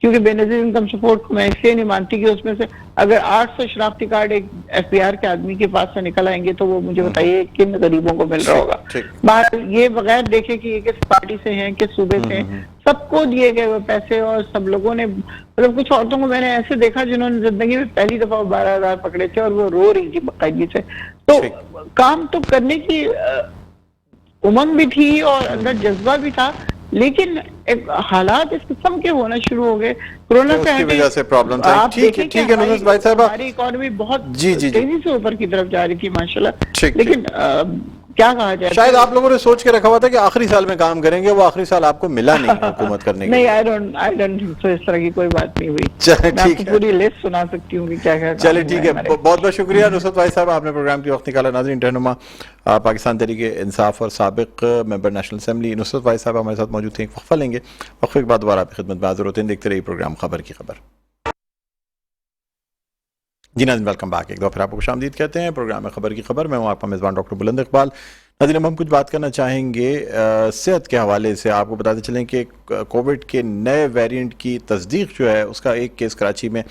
کیونکہ بے نظیر انکم سپورٹ کو میں اس لیے نہیں مانتی کہ اس میں سے اگر 800 شناختی کارڈ ایک ایف بی آر کے آدمی کے پاس سے نکل آئیں گے تو وہ مجھے بتائیے کن غریبوں کو مل رہا ہوگا. یہ بغیر دیکھے کہ یہ کس پارٹی سے ہیں، کس صوبے سے ہیں، سب کو دیے گئے وہ پیسے. اور سب لوگوں نے مطلب کچھ عورتوں کو میں نے ایسے دیکھا جنہوں نے زندگی میں پہلی دفعہ 12,000 پکڑے تھے اور وہ رو رہی تھی باقاعدگی سے. تو کام تو کرنے کی امنگ بھی تھی اور اندر جذبہ بھی تھا، لیکن حالات اس قسم کے ہونا شروع ہو گئے کورونا کی وجہ سے پرابلم تھا. ٹھیک ہے نصرت بھائی صاحب، ہماری اکانومی بہت تیزی سے اوپر کی طرف جا رہی تھی ماشاءاللہ. لیکن کیا کہا جائے، شاید آپ لوگوں نے سوچ کے رکھا ہوا تھا کہ آخری سال میں کام کریں گے، وہ آخری سال آپ کو ملا نہیں حکومت کرنے کے. نہیں، I don't think so، اس طرح کی کوئی بات نہیں ہوئی. چلے میں آپ کو پوری لسٹ سنا سکتی ہوں کہ کیا کیا. چلے ٹھیک ہے، بہت بہت شکریہ نصرت بھائی صاحب، آپ نے پروگرام کی وقت نکالا. ناظرین، رہنما پاکستان تحریک انصاف اور سابق ممبر نیشنل اسمبلی نصرت بھائی صاحب ہمارے ساتھ موجود تھے. ایک وقفہ لیں گے، وقفے کے بعد دوبارہ آپ کی خدمت میں حاضر ہوتے ہیں. دیکھتے رہیے پروگرام خبر کی خبر. جی ناظرین، ویلکم بیک. ایک دفعہ پھر آپ کو خوش آمدید کہتے ہیں پروگرام میں خبر کی خبر. میں ہوں آپ کا میزبان ڈاکٹر بلند اقبال. ناظرین، ہم کچھ بات کرنا چاہیں گے صحت کے حوالے سے. آپ کو بتاتے چلیں کہ کووڈ کے نئے ویریئنٹ کی تصدیق جو ہے، اس کا ایک کیس کراچی میں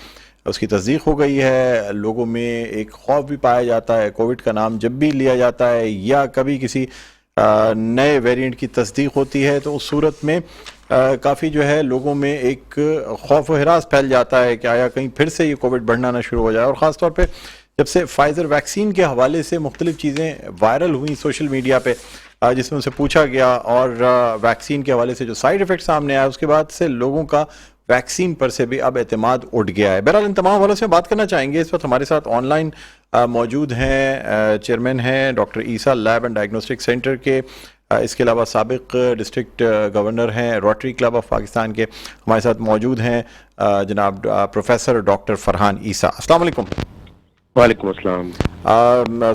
اس کی تصدیق ہو گئی ہے. لوگوں میں ایک خوف بھی پایا جاتا ہے، کووڈ کا نام جب بھی لیا جاتا ہے یا کبھی کسی نئے ویریئنٹ کی تصدیق ہوتی ہے تو اس صورت میں کافی جو ہے لوگوں میں ایک خوف و ہراس پھیل جاتا ہے کہ آیا کہیں پھر سے یہ کووڈ بڑھنا نہ شروع ہو جائے. اور خاص طور پہ جب سے فائزر ویکسین کے حوالے سے مختلف چیزیں وائرل ہوئیں سوشل میڈیا پہ، جس میں ان سے پوچھا گیا اور ویکسین کے حوالے سے جو سائیڈ ایفیکٹ سامنے آیا، اس کے بعد سے لوگوں کا ویکسین پر سے بھی اب اعتماد اٹھ گیا ہے. بہرحال ان تمام حوالوں سے بات کرنا چاہیں گے. اس وقت ہمارے ساتھ آن لائن موجود ہیں، چیئرمین ہیں doctor Essa lab and diagnostic centre کے، اس کے علاوہ سابق ڈسٹرکٹ گورنر ہیں روٹری کلب آف پاکستان کے. ہمارے ساتھ موجود ہیں جناب پروفیسر ڈاکٹر فرحان عیسیٰ. السلام علیکم. وعلیکم السلام.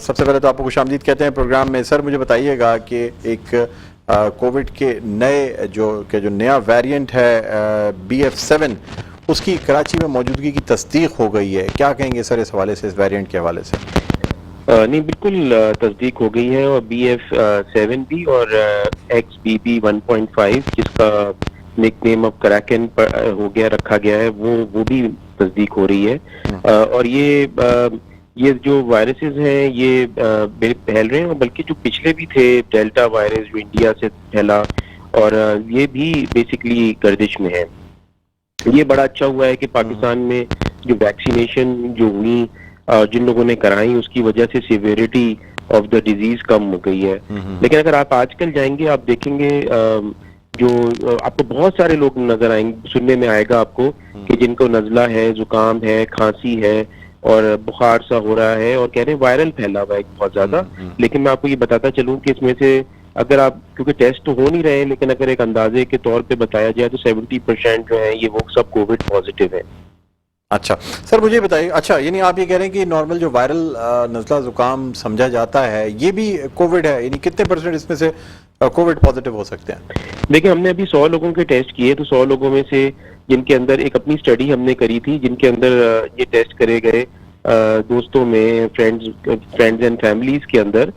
سب سے پہلے تو آپ کو خوش آمدید کہتے ہیں پروگرام میں. سر مجھے بتائیے گا کہ ایک کووڈ کے نیا ویریئنٹ ہے BF7، اس کی کراچی میں موجودگی کی تصدیق ہو گئی ہے. کیا کہیں گے سر اس حوالے سے, اس ویریئنٹ کے حوالے سے؟ نہیں بالکل تصدیق ہو گئی ہے, اور BF7 بھی اور XBB 1.5 جس کا نک نیم اب کراکن ہو گیا, رکھا گیا ہے, وہ بھی تصدیق ہو رہی ہے. اور یہ جو وائرسز ہیں یہ پھیل رہے ہیں, بلکہ جو پچھلے بھی تھے ڈیلٹا وائرس جو انڈیا سے پھیلا, اور یہ بھی بیسکلی گردش میں ہے. یہ بڑا اچھا ہوا ہے کہ پاکستان میں جو ویکسینیشن جو ہوئی, جن لوگوں نے کرائی, اس کی وجہ سے سیویریٹی آف دا ڈیزیز کم ہو گئی ہے. لیکن اگر آپ آج کل جائیں گے آپ دیکھیں گے جو آپ کو بہت سارے لوگ نظر آئیں گے, سننے میں آئے گا آپ کو کہ جن کو نزلہ ہے, زکام ہے, کھانسی ہے اور بخار سا ہو رہا ہے, اور کہہ رہے ہیں وائرل پھیلا ہوا ہے بہت زیادہ. لیکن میں آپ کو یہ بتاتا چلوں کہ اس میں سے اگر آپ, کیونکہ ٹیسٹ تو ہو نہیں رہے ہیں, لیکن اگر ایک اندازے کے طور پہ بتایا جائے تو 70% جو ہیں یہ وہ سب کووڈ پازیٹیو ہیں. اچھا سر مجھے بتائیے, اچھا یعنی آپ یہ کہہ رہے ہیں کہ نارمل جو وائرل نزلہ زکام سمجھا جاتا ہے یہ بھی کووڈ ہے, یعنی کتنے % اس میں سے کووڈ پازیٹیو ہو سکتے ہیں؟ دیکھیں ہم نے ابھی 100 لوگوں کے ٹیسٹ کیے, تو 100 لوگوں میں سے جن کے اندر ایک اپنی اسٹڈی ہم نے کری تھی, جن کے اندر یہ ٹیسٹ کرے گئے دوستوں میں, فرینڈز اینڈ فیملیز کے اندر,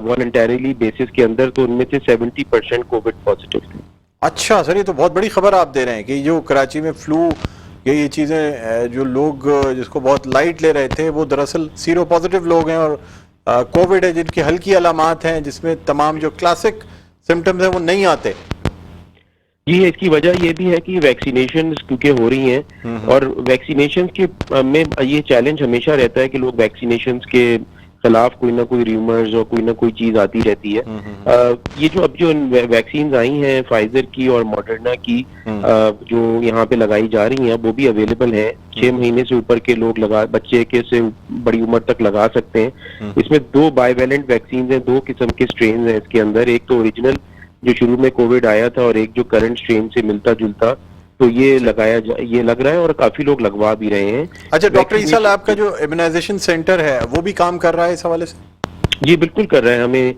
والنٹریلی بیسس کے اندر, تو ان میں سے 70% کووڈ پازیٹیو تھے. اچھا سر, یہ تو بہت بڑی خبر آپ دے رہے ہیں کہ جو کراچی میں فلو یہ چیزیں جو لوگ جس کو بہت لائٹ لے رہے تھے وہ دراصل سیرو پازیٹیو لوگ ہیں, اور کووڈ ہے جن کی ہلکی علامات ہیں جس میں تمام جو کلاسک سمٹمز ہیں وہ نہیں آتے. جی, اس کی وجہ یہ بھی ہے کہ ویکسینیشن کیونکہ ہو رہی ہیں, اور ویکسینیشن کے میں یہ چیلنج ہمیشہ رہتا ہے کہ لوگ ویکسینیشن کے خلاف کوئی نہ کوئی ریومرز اور کوئی نہ کوئی چیز آتی رہتی ہے. یہ جو اب جو ویکسینز آئی ہیں فائزر کی اور ماڈرنا کی, جو یہاں پہ لگائی جا رہی ہیں, وہ بھی اویلیبل ہیں. 6 مہینے سے اوپر کے لوگ بچے کے سے بڑی عمر تک لگا سکتے ہیں. اس میں 2 بائی ویلنٹ ویکسینز ہیں, 2 قسم کے سٹرینز ہیں اس کے اندر. ایک تو اوریجنل جو شروع میں کووڈ آیا تھا, اور ایک جو کرنٹ سٹرین سے ملتا جلتا, تو یہ یہ لگ رہا ہے اور کافی لوگ لگوا بھی رہے ہیں. اچھا ڈاکٹر عیسیٰ, آپ کا جو امیونائزیشن سینٹر ہے وہ بھی کام کر رہا ہے اس حوالے سے؟ جی بالکل کر رہے ہیں. ہمیں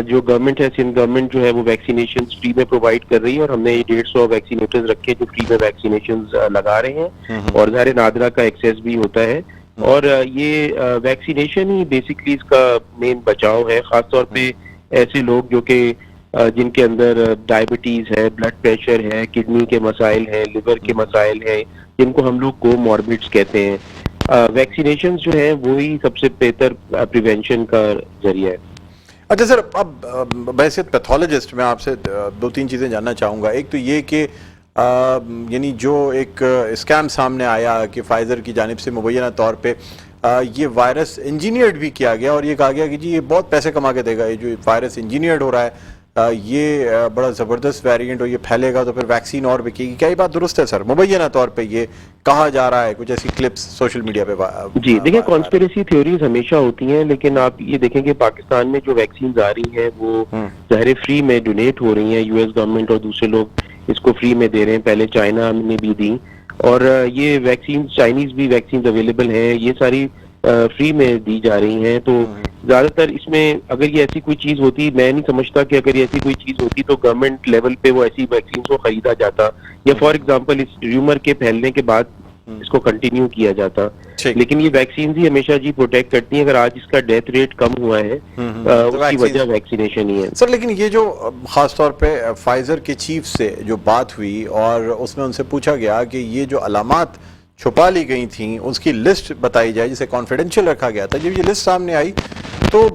جو گورنمنٹ ہے, سندھ گورنمنٹ جو ہے وہ ویکسینیشن فری میں پرووائڈ کر رہی ہے, اور ہم نے 150 ویکسینیٹرز رکھے جو فری میں ویکسینیشن لگا رہے ہیں, اور ظاہر نادرہ کا ایکسیس بھی ہوتا ہے. اور یہ ویکسینیشن ہی بیسکلی اس کا مین بچاؤ ہے, خاص طور پہ ایسے لوگ جو کہ جن کے اندر ڈائبٹیز ہے, بلڈ پریشر ہے, کڈنی کے مسائل ہیں, لیور کے مسائل ہیں, جن کو ہم لوگ کو موربڈس کہتے ہیں. ویکسینیشن جو ہے وہی سب سے بہتر پریونشن کا ذریعہ ہے. اچھا سر, اب بحیثیت پیتھولوجسٹ میں آپ سے 2-3 چیزیں جاننا چاہوں گا. ایک تو یہ کہ یعنی جو ایک اسکیم سامنے آیا کہ فائزر کی جانب سے مبینہ طور پہ یہ وائرس انجینئرڈ بھی کیا گیا, اور یہ کہا گیا کہ جی یہ بہت پیسے کما کے دے گا, یہ جو وائرس انجینئرڈ ہو رہا ہے یہ بڑا زبردست ویریئنٹ, اور یہ پھیلے گا تو پھر ویکسین اور بکے گی. کیا یہ بات درست ہے سر؟ مبینہ طور پہ یہ کہا جا رہا ہے, کچھ ایسی کلپس سوشل میڈیا پہ. جی دیکھیں, کانسپیریسی تھیوریز ہمیشہ ہوتی ہیں, لیکن آپ یہ دیکھیں کہ پاکستان میں جو ویکسینز آ رہی ہیں وہ ظاہر فری میں ڈونیٹ ہو رہی ہیں. US گورنمنٹ اور دوسرے لوگ اس کو فری میں دے رہے ہیں, پہلے چائنا نے بھی دی, اور یہ ویکسین چائنیز بھی ویکسینز اویلیبل ہیں, یہ ساری فری میں دی جا رہی ہیں. تو زیادہ تر اس میں اگر یہ ایسی کوئی چیز ہوتی, میں نہیں سمجھتا کہ اگر یہ ایسی کوئی چیز ہوتی تو گورنمنٹ لیول پہ وہ ایسی ویکسینز کو خریدا جاتا, یا فار ایگزامپل اس ریومر کے پھیلنے کے بعد اس کو کنٹینیو کیا جاتا. لیکن یہ ویکسینز ہی ہمیشہ جی پروٹیکٹ کرتی ہیں. اگر آج اس کا ڈیتھ ریٹ کم ہوا ہے اس کی وجہ ویکسینیشن ہی ہے. سر لیکن یہ جو خاص طور پہ فائزر کے چیف سے جو بات ہوئی اور اس میں ان سے پوچھا گیا کہ یہ جو علامات چھپا لی گئی تھیں اس کی لسٹ بتائی جائے, جسے کانفیڈینشیل رکھا گیا تھا, جب یہ لسٹ سامنے آئی تو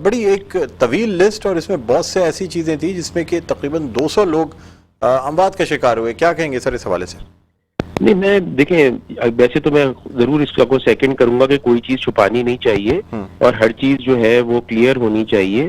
بڑی ایک طویل لسٹ, اور اس میں بہت سے ایسی چیزیں تھیں جس میں کہ تقریباً 200 لوگ اموات کا شکار ہوئے. کیا کہیں گے سر اس حوالے سے؟ نہیں, میں دیکھیں ویسے تو میں ضرور اس کو سیکنڈ کروں گا کہ کوئی چیز چھپانی نہیں چاہیے, اور ہر چیز جو ہے وہ کلیئر ہونی چاہیے.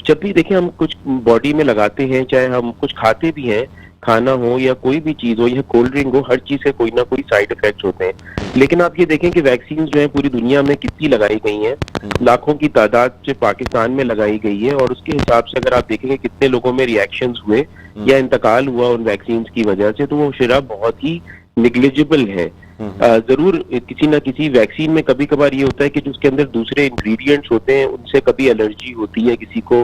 جب بھی دیکھیں ہم کچھ باڈی میں لگاتے ہیں, چاہے ہم کچھ کھاتے بھی ہیں, کھانا ہو یا کوئی بھی چیز ہو یا کولڈ ڈرنک ہو, ہر چیز سے کوئی نہ کوئی سائیڈ افیکٹس ہوتے ہیں. لیکن آپ یہ دیکھیں کہ ویکسینز جو ہیں پوری دنیا میں کتنی لگائی گئی ہیں, لاکھوں کی تعداد سے پاکستان میں لگائی گئی ہے, اور اس کے حساب سے اگر آپ دیکھیں کہ کتنے لوگوں میں ریئیکشنز ہوئے یا انتقال ہوا ان ویکسینز کی وجہ سے, تو وہ شرح بہت ہی نیگلیجبل ہے. ضرور کسی نہ کسی ویکسین میں کبھی کبھار یہ ہوتا ہے کہ جو اس کے اندر دوسرے انگریڈینٹس ہوتے ہیں ان سے کبھی الرجی ہوتی ہے کسی کو,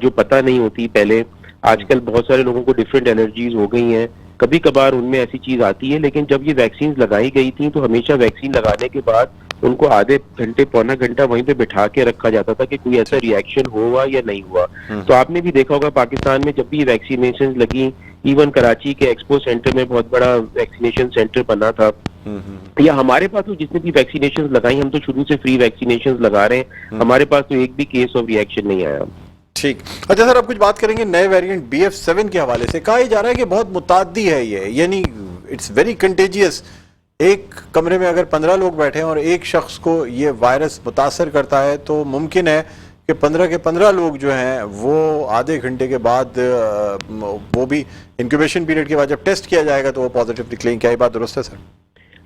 جو پتہ نہیں ہوتی پہلے. آج کل بہت سارے لوگوں کو ڈفرینٹ الرجیز ہو گئی ہیں, کبھی کبھار ان میں ایسی چیز آتی ہے، لیکن جب یہ ویکسین لگائی گئی تھی تو ہمیشہ ویکسین لگانے کے بعد ان کو آدھے گھنٹے پونا گھنٹہ وہیں پہ بٹھا کے رکھا جاتا تھا کہ کوئی ایسا ریئیکشن ہوا یا نہیں ہوا. تو آپ نے بھی دیکھا ہوگا پاکستان میں جب بھی یہ ویکسینیشن لگی، ایون کراچی کے ایکسپو سینٹر میں بہت بڑا ویکسینیشن سینٹر بنا تھا، یا ہمارے پاس تو جتنے بھی ویکسینیشن لگائی، ہم تو شروع سے فری ویکسینیشن لگا رہے ہیں، ہمارے پاس تو ایک بھی کیس آف ریئیکشن نہیں آیا. ٹھیک. اچھا سر، اب کچھ بات کریں گے نئے ویریئنٹ BF7 کے حوالے سے. کہا جا رہا ہے کہ بہت متعدی ہے یہ، یعنی اٹس ویری کنٹیجیس. ایک کمرے میں اگر 15 لوگ بیٹھے ہیں اور ایک شخص کو یہ وائرس متاثر کرتا ہے تو ممکن ہے کہ 15 کے 15 لوگ جو ہیں وہ آدھے گھنٹے کے بعد، وہ بھی انکیوبیشن پیریڈ کے بعد جب ٹیسٹ کیا جائے گا تو وہ پازیٹیو نکلیں. کیا یہ بات درست ہے سر؟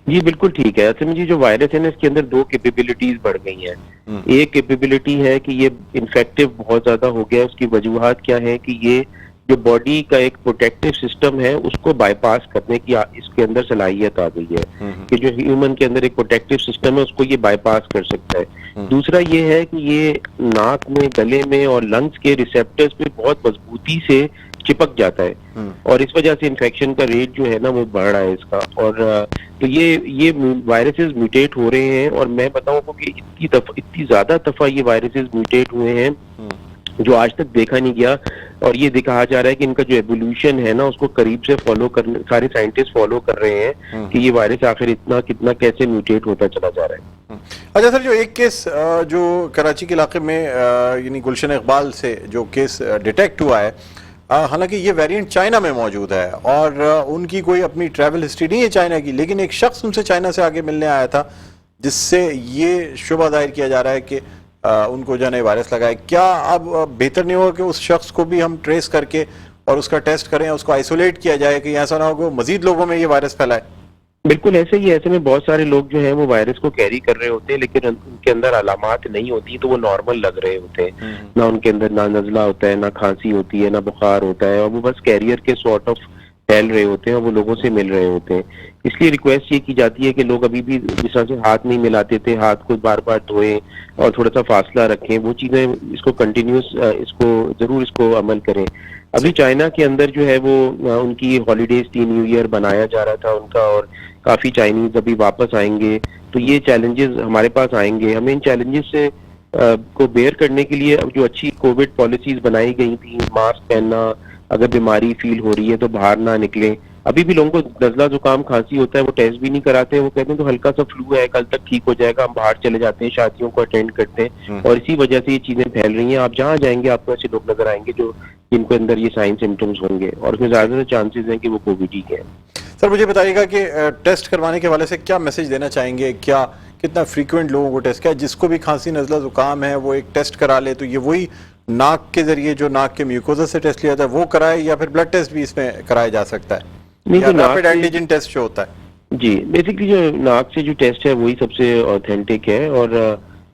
جی بالکل ٹھیک ہے. اصل میں جو وائرس ہے نا، اس کے اندر 2 کیپیبلٹیز بڑھ گئی ہیں. ایک کیپیبلٹی ہے کہ یہ انفیکٹو بہت زیادہ ہو گیا. اس کی وجوہات کیا ہے کہ یہ جو باڈی کا ایک پروٹیکٹیو سسٹم ہے اس کو بائی پاس کرنے کی اس کے اندر صلاحیت آ گئی ہے کہ جو ہیومن کے اندر ایک پروٹیکٹیو سسٹم ہے اس کو یہ بائی پاس کر سکتا ہے. دوسرا یہ ہے کہ یہ ناک میں، گلے میں اور لنگس کے ریسیپٹرز پہ بہت مضبوطی سے چپک جاتا ہے، اور اس وجہ سے انفیکشن کا ریٹ جو ہے نا وہ بڑھ رہا ہے اس کا. اور تو یہ وائرسز میوٹیٹ ہو رہے ہیں، اور میں بتاؤں کو کہ اتنی زیادہ دفعہ یہ وائرسز میوٹیٹ ہوئے ہیں جو آج تک دیکھا نہیں گیا. اور یہ کہا جا رہا ہے کہ ان کا جو ایوولوشن ہے نا اس کو قریب سے فالو کرنے، سارے سائنٹسٹ فالو کر رہے ہیں کہ یہ وائرس آخر کتنا کیسے میوٹیٹ ہوتا چلا جا رہا ہے. اچھا سر، جو ایک کیس جو کراچی کے علاقے میں یعنی گلشن اقبال سے جو کیس ڈیٹیکٹ ہوا ہے، حالانکہ یہ ویریئنٹ چائنا میں موجود ہے اور ان کی کوئی اپنی ٹریول ہسٹری نہیں ہے چائنا کی، لیکن ایک شخص ان سے چائنا سے آگے ملنے آیا تھا جس سے یہ شبہ ظاہر کیا جا رہا ہے کہ ان کو جو ہے وائرس لگا ہے. کیا اب بہتر نہیں ہوگا کہ اس شخص کو بھی ہم ٹریس کر کے اور اس کا ٹیسٹ کریں، اس کو آئسولیٹ کیا جائے کہ ایسا نہ ہو کہ مزید لوگوں میں یہ وائرس پھیلائے؟ بالکل ایسے ہی. ایسے میں بہت سارے لوگ جو ہیں وہ وائرس کو کیری کر رہے ہوتے ہیں لیکن ان کے اندر علامات نہیں ہوتی تو وہ نارمل لگ رہے ہوتے ہیں. نہ ان کے اندر نہ نزلہ ہوتا ہے، نہ کھانسی ہوتی ہے، نہ بخار ہوتا ہے، اور وہ بس کیریئر کے سارٹ آف پھیل رہے ہوتے ہیں اور وہ لوگوں سے مل رہے ہوتے ہیں. اس لیے ریکویسٹ یہ کی جاتی ہے کہ لوگ ابھی بھی جس طرح سے ہاتھ نہیں ملاتے تھے، ہاتھ کو بار بار دھوئیں اور تھوڑا سا فاصلہ رکھیں. وہ چیزیں اس کو کنٹینیوس اس کو عمل کریں. ابھی چائنا کے اندر جو ہے وہ ان کی ہالیڈیز تھی، نیو ایئر بنایا جا رہا تھا ان کا، اور کافی چائنیز ابھی واپس آئیں گے تو یہ چیلنجز ہمارے پاس آئیں گے. ہمیں ان چیلنجز سے کو بیئر کرنے کے لیے اب جو اچھی کووڈ پالیسیز بنائی گئی تھیں، ماسک پہننا، اگر بیماری فیل ہو رہی ہے تو باہر نہ نکلیں. ابھی بھی لوگوں کو نزلہ زکام کھانسی ہوتا ہے، وہ ٹیسٹ بھی نہیں کراتے، وہ کہتے ہیں تو ہلکا سا فلو ہے، کل تک ٹھیک ہو جائے گا. ہم باہر چلے جاتے ہیں، شادیوں کو اٹینڈ کرتے ہیں، اور اسی وجہ سے یہ چیزیں پھیل رہی ہیں. آپ جہاں جائیں گے آپ کو ایسے لوگ نظر آئیں گے جو جن کے اندر یہ سائن سمٹمز ہوں گے، اور اس میں زیادہ چانسز ہیں کہ وہ کووڈ ہی کے ہیں. سر مجھے بتائیے گا کہ ٹیسٹ کروانے کے حوالے سے کیا میسج دینا چاہیں گے؟ کتنا فریکوینٹ لوگوں کو ٹیسٹ کیا؟ جس کو بھی کھانسی نزلہ زکام ہے وہ ایک ٹیسٹ کرا لے تو یہ وہی ناک کے ذریعے جو ناک کے میوکوزا سے ٹیسٹ لیا جاتا ہے وہ کرائے، یا پھر بلڈ ٹیسٹ بھی اس میں کرایا جا سکتا ہے؟ ریپڈ اینٹیجن ٹیسٹ جو ہوتا ہے جی بیسکلی جو ناک سے جو ٹیسٹ ہے وہی سب سے اوتھینٹک ہے، اور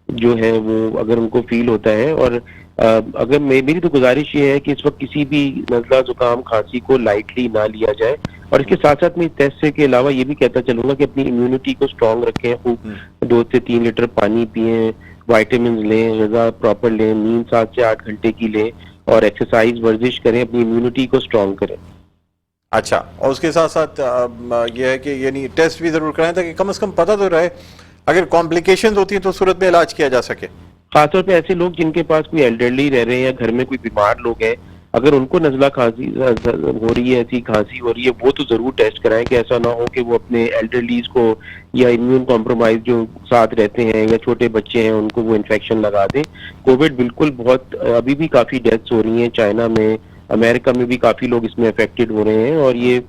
جو ہے وہ اگر ان کو فیل ہوتا ہے، اور اگر میری تو گزارش یہ ہے کہ اس وقت کسی بھی نزلہ زکام کھانسی کو لائٹلی نہ لیا جائے. اور اس کے ساتھ ساتھ میں ٹیسٹ کے علاوہ یہ بھی کہتا چلوں گا کہ اپنی امیونٹی کو اسٹرانگ رکھیں، خوب 2 سے 3 لیٹر پانی پئیں، وائٹامنز لیں، غذا پراپر لیں، نیند 7 سے 8 گھنٹے کی لیں، اور ایکسرسائز ورزش کریں، اپنی امیونٹی کو اسٹرانگ کریں. اچھا، اور اس کے ساتھ ساتھ یہ ہے کہ یعنی ٹیسٹ بھی ضرور کرائیں تاکہ کم از کم پتہ تو رہے اگر کمپلیکیشنز ہوتی ہیں تو صورت میں علاج کیا جا سکے. خاص طور پہ ایسے لوگ جن کے پاس کوئی ایلڈرلی رہ رہے ہیں یا گھر میں کوئی بیمار لوگ ہیں، اگر ان کو نزلہ کھانسی ہو رہی ہے، ایسی کھانسی ہو رہی ہے، وہ تو ضرور ٹیسٹ کرائیں کہ ایسا نہ ہو کہ وہ اپنے ایلڈرلیز کو یا امیون کمپرومائز جو ساتھ رہتے ہیں یا چھوٹے بچے ہیں ان کو وہ انفیکشن لگا دیں. کووڈ بالکل بہت ابھی بھی کافی ڈیتھس ہو رہی ہیں چائنا میں، امریکہ میں بھی کافی لوگ اس میں افیکٹڈ ہو رہے ہیں، اور یہ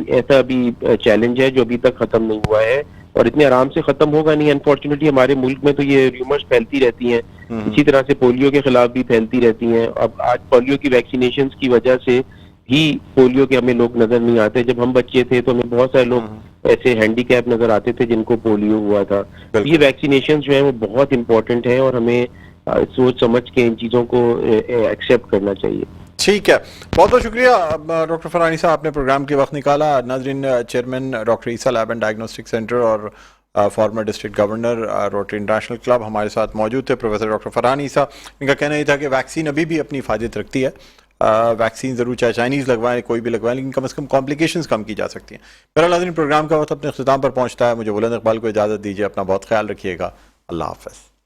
ایسا بھی چیلنج ہے جو ابھی تک ختم نہیں ہوا ہے اور اتنے آرام سے ختم ہوگا نہیں. انفارچونیٹلی ہمارے ملک میں تو یہ ریومرز پھیلتی رہتی ہیں، اسی طرح سے پولیو کے خلاف بھی پھیلتی رہتی ہیں. اب آج پولیو کی ویکسینیشنز کی وجہ سے ہی پولیو کے ہمیں لوگ نظر نہیں آتے. جب ہم بچے تھے تو ہمیں بہت سارے لوگ ایسے ہینڈی کیپ نظر آتے تھے جن کو پولیو ہوا تھا. یہ ویکسینیشنز جو ہیں وہ بہت امپورٹنٹ ہیں اور ہمیں سوچ سمجھ کے ان چیزوں کو ایکسیپٹ کرنا چاہیے. ٹھیک ہے، بہت بہت شکریہ ڈاکٹر فرحان عیسیٰ، آپ نے پروگرام کے وقت نکالا. ناظرین، chairman doctor Essa lab and diagnostic centre اور former district governor Rotary International club ہمارے ساتھ موجود تھے. پروفیسر ڈاکٹر فرحان عیسیٰ، ان کا کہنا یہ تھا کہ ویکسین ابھی بھی اپنی افادیت رکھتی ہے. ویکسین ضرور چاہے چائنیز لگوائیں کوئی بھی لگوائیں لیکن کم از کم کمپلیکیشنز کم کی جا سکتی ہیں. بہرحال ناظرین پروگرام کا وقت اپنے اختتام پر پہنچتا ہے. مجھے بلند اقبال کو اجازت دیجیے. اپنا بہت خیال رکھیے گا. اللہ حافظ.